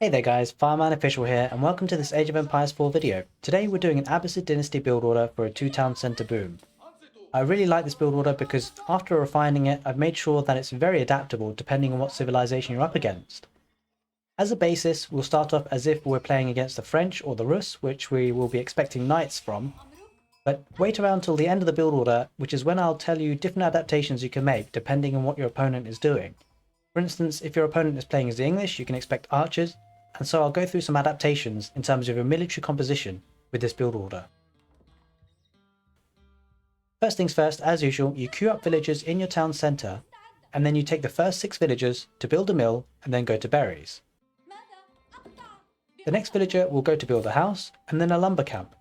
Hey there guys, Fireman Official here and welcome to this Age of Empires 4 video. Today we're doing an Abbasid Dynasty build order for a 2-town centre boom. I really like this build order because after refining it, I've made sure that it's very adaptable depending on what civilization you're up against. As a basis, we'll start off as if we're playing against the French or the Rus, which we will be expecting knights from. But wait around till the end of the build order, which is when I'll tell you different adaptations you can make depending on what your opponent is doing. For instance, if your opponent is playing as the English, you can expect archers, and so I'll go through some adaptations in terms of your military composition with this build order. First things first, as usual, you queue up villagers in your town centre, and then you take the first 6 villagers to build a mill and then go to berries. The next villager will go to build a house and then a lumber camp.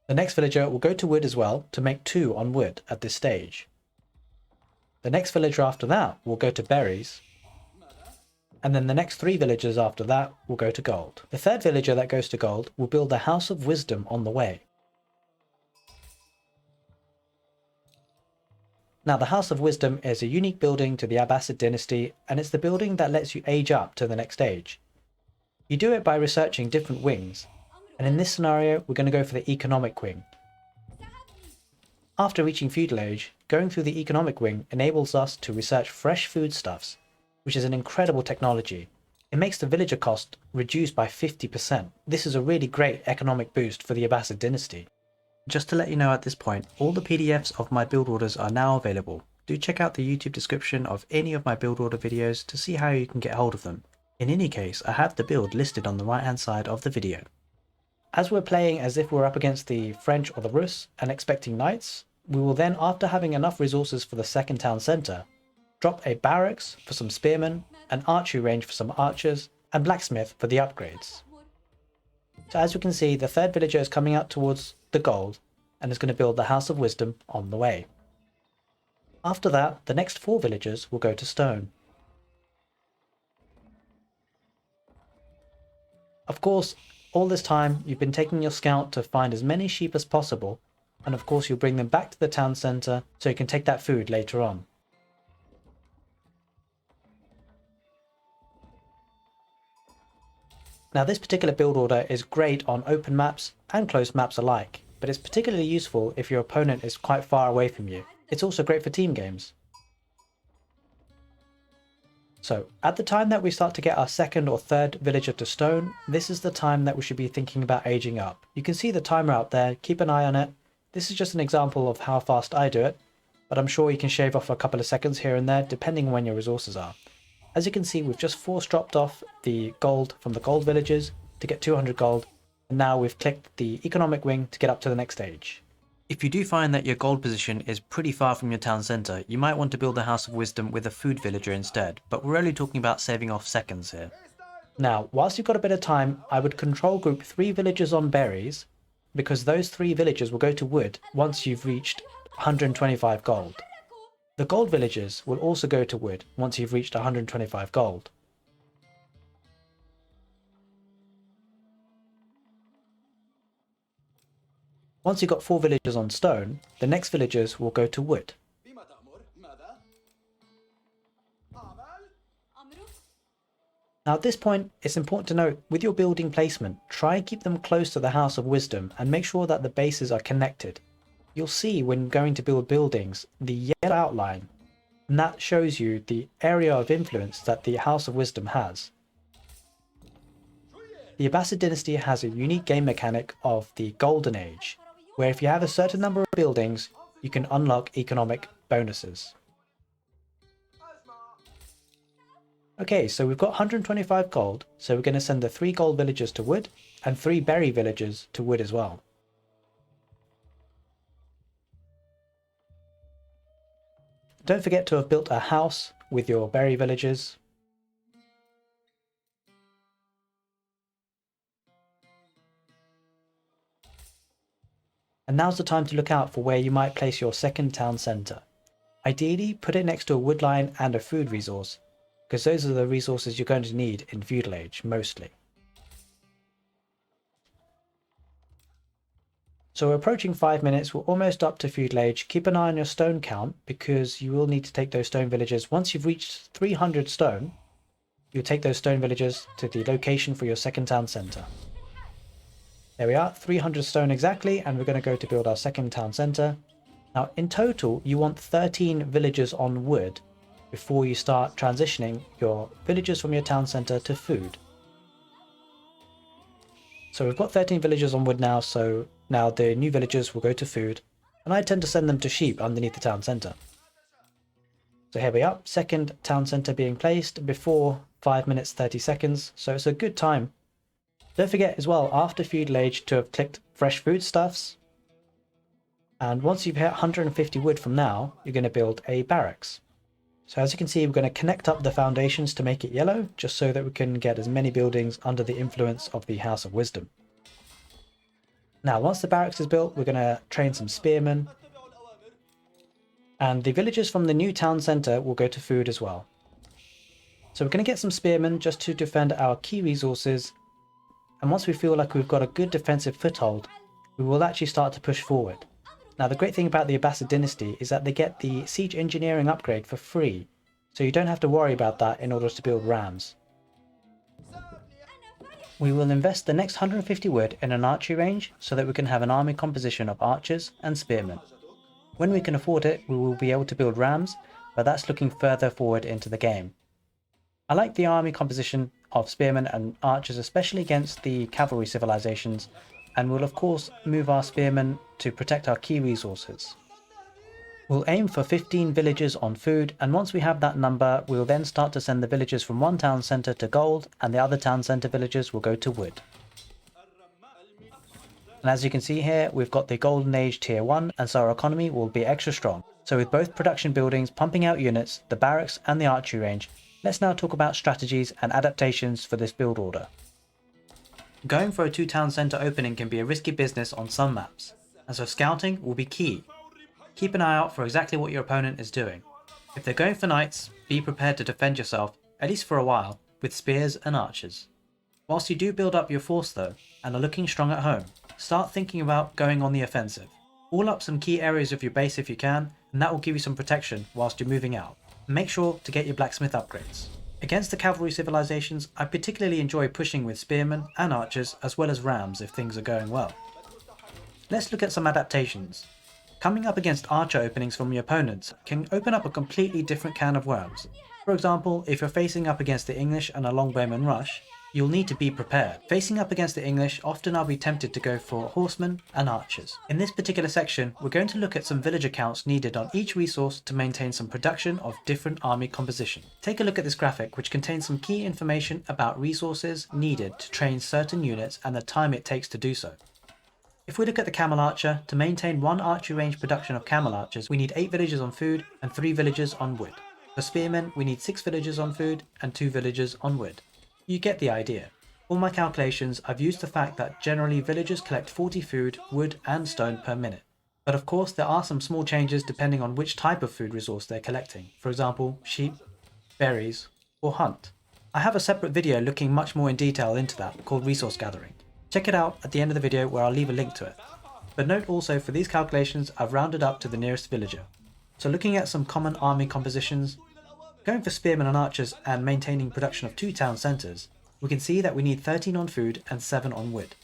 The next villager will go to wood as well to make 2 on wood at this stage. The next villager after that will go to berries, and then the next 3 villagers after that will go to gold. The third villager that goes to gold will build the House of Wisdom on the way. Now the House of Wisdom is a unique building to the Abbasid Dynasty, and it's the building that lets you age up to the next stage. You do it by researching different wings, and in this scenario we're going to go for the economic wing. After reaching feudal age, going through the economic wing enables us to research fresh foodstuffs, which is an incredible technology. It makes the villager cost reduce by 50%. This is a really great economic boost for the Abbasid dynasty. Just to let you know at this point, all the PDFs of my build orders are now available. Do check out the YouTube description of any of my build order videos to see how you can get hold of them. In any case, I have the build listed on the right hand side of the video. As we're playing as if we're up against the French or the Rus and expecting knights, we will then, after having enough resources for the second town centre, drop a barracks for some spearmen, an archery range for some archers, and blacksmith for the upgrades. So as you can see, the third villager is coming out towards the gold and is going to build the House of Wisdom on the way. After that, the next 4 villagers will go to stone. Of course, all this time you've been taking your scout to find as many sheep as possible, and of course you'll bring them back to the town centre so you can take that food later on. Now this particular build order is great on open maps and closed maps alike, but it's particularly useful if your opponent is quite far away from you. It's also great for team games. So at the time that we start to get our second or third villager to stone, this is the time that we should be thinking about aging up. You can see the timer out there, keep an eye on it. This is just an example of how fast I do it, but I'm sure you can shave off a couple of seconds here and there depending on when your resources are. As you can see, we've just force dropped off the gold from the gold villagers to get 200 gold, and now we've clicked the economic wing to get up to the next stage. If you do find that your gold position is pretty far from your town centre, you might want to build a House of Wisdom with a food villager instead, but we're only talking about saving off seconds here. Now, whilst you've got a bit of time, I would control group 3 villagers on berries, because those 3 villagers will go to wood once you've reached 125 gold. The gold villagers will also go to wood once you've reached 125 gold. Once you've got 4 villagers on stone, the next villagers will go to wood. Now at this point, it's important to note, with your building placement, try and keep them close to the House of Wisdom and make sure that the bases are connected. You'll see when going to build buildings the yellow outline, and that shows you the area of influence that the House of Wisdom has. The Abbasid dynasty has a unique game mechanic of the Golden Age, where if you have a certain number of buildings, you can unlock economic bonuses. Okay, so we've got 125 gold, so we're going to send the 3 gold villagers to wood and 3 berry villagers to wood as well. Don't forget to have built a house with your berry villagers. And now's the time to look out for where you might place your second town centre. Ideally, put it next to a wood line and a food resource, because those are the resources you're going to need in feudal age, mostly. So we're approaching 5 minutes, we're almost up to feudal age. Keep an eye on your stone count because you will need to take those stone villages. Once you've reached 300 stone, you take those stone villagers to the location for your second town centre. There we are, 300 stone exactly, and we're going to go to build our second town centre. Now in total you want 13 villagers on wood before you start transitioning your villagers from your town centre to food. So we've got 13 villagers on wood now, so now the new villagers will go to food, and I tend to send them to sheep underneath the town centre. So here we are, second town centre being placed before 5 minutes 30 seconds, so it's a good time. Don't forget as well, after feudal age, to have clicked fresh foodstuffs. And once you've hit 150 wood from now, you're going to build a barracks. So as you can see, we're going to connect up the foundations to make it yellow, just so that we can get as many buildings under the influence of the House of Wisdom. Now, once the barracks is built, we're going to train some spearmen. And the villagers from the new town centre will go to food as well. So we're going to get some spearmen just to defend our key resources. And once we feel like we've got a good defensive foothold, we will actually start to push forward. Now the great thing about the Abbasid Dynasty is that they get the siege engineering upgrade for free, so you don't have to worry about that in order to build rams. We will invest the next 150 wood in an archery range so that we can have an army composition of archers and spearmen. When we can afford it, we will be able to build rams, but that's looking further forward into the game. I like the army composition of spearmen and archers, especially against the cavalry civilizations, and we'll of course move our spearmen to protect our key resources. We'll aim for 15 villagers on food, and once we have that number, we'll then start to send the villagers from one town centre to gold, and the other town centre villagers will go to wood. And as you can see here, we've got the golden age tier 1, and so our economy will be extra strong. So with both production buildings pumping out units, the barracks and the archery range, let's now talk about strategies and adaptations for this build order. Going for a 2-town centre opening can be a risky business on some maps, and so scouting will be key. Keep an eye out for exactly what your opponent is doing. If they're going for knights, be prepared to defend yourself, at least for a while, with spears and archers. Whilst you do build up your force though, and are looking strong at home, start thinking about going on the offensive. Wall up some key areas of your base if you can, and that will give you some protection whilst you're moving out. Make sure to get your blacksmith upgrades. Against the cavalry civilizations, I particularly enjoy pushing with spearmen and archers as well as rams if things are going well. Let's look at some adaptations. Coming up against archer openings from your opponents can open up a completely different can of worms. For example, if you're facing up against the English and a longbowman rush, you'll need to be prepared. Facing up against the English, often I'll be tempted to go for horsemen and archers. In this particular section, we're going to look at some villager counts needed on each resource to maintain some production of different army composition. Take a look at this graphic, which contains some key information about resources needed to train certain units and the time it takes to do so. If we look at the camel archer, to maintain one archery range production of camel archers, we need 8 villagers on food and 3 villagers on wood. For spearmen, we need 6 villagers on food and 2 villagers on wood. You get the idea. For my calculations, I've used the fact that generally villagers collect 40 food, wood and stone per minute. But of course there are some small changes depending on which type of food resource they're collecting. For example, sheep, berries or hunt. I have a separate video looking much more in detail into that called resource gathering. Check it out at the end of the video where I'll leave a link to it. But note also for these calculations I've rounded up to the nearest villager. So looking at some common army compositions, going for spearmen and archers and maintaining production of 2 town centres, we can see that we need 13 on food and 7 on wood.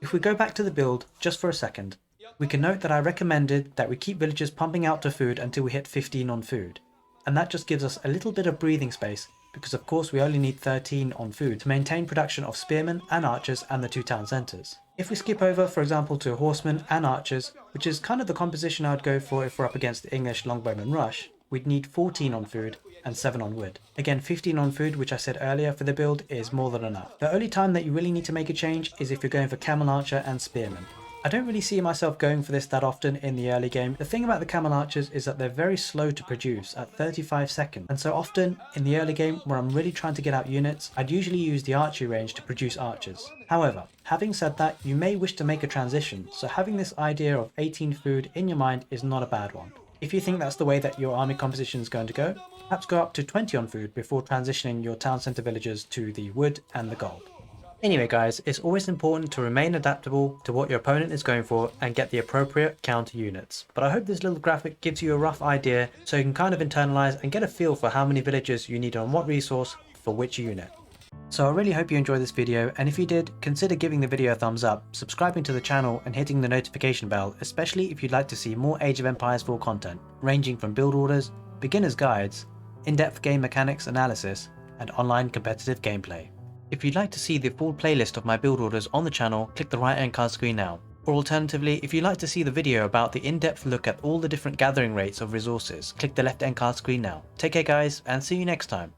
If we go back to the build just for a second, we can note that I recommended that we keep villagers pumping out to food until we hit 15 on food. And that just gives us a little bit of breathing space because of course we only need 13 on food to maintain production of spearmen and archers and the 2 town centres. If we skip over for example to horsemen and archers, which is kind of the composition I'd go for if we're up against the English longbowman rush, we'd need 14 on food and 7 on wood. Again, 15 on food, which I said earlier for the build, is more than enough. The only time that you really need to make a change is if you're going for camel archer and spearman. I don't really see myself going for this that often in the early game. The thing about the camel archers is that they're very slow to produce at 35 seconds. And so often in the early game where I'm really trying to get out units, I'd usually use the archery range to produce archers. However, having said that, you may wish to make a transition, so having this idea of 18 food in your mind is not a bad one. If you think that's the way that your army composition is going to go, perhaps go up to 20 on food before transitioning your town centre villagers to the wood and the gold. Anyway guys, it's always important to remain adaptable to what your opponent is going for and get the appropriate counter units. But I hope this little graphic gives you a rough idea so you can kind of internalise and get a feel for how many villagers you need on what resource for which unit. So I really hope you enjoyed this video, and if you did, consider giving the video a thumbs up, subscribing to the channel and hitting the notification bell, especially if you'd like to see more Age of Empires 4 content, ranging from build orders, beginner's guides, in-depth game mechanics analysis, and online competitive gameplay. If you'd like to see the full playlist of my build orders on the channel, click the right hand card screen now. Or alternatively, if you'd like to see the video about the in-depth look at all the different gathering rates of resources, click the left hand card screen now. Take care guys, and see you next time.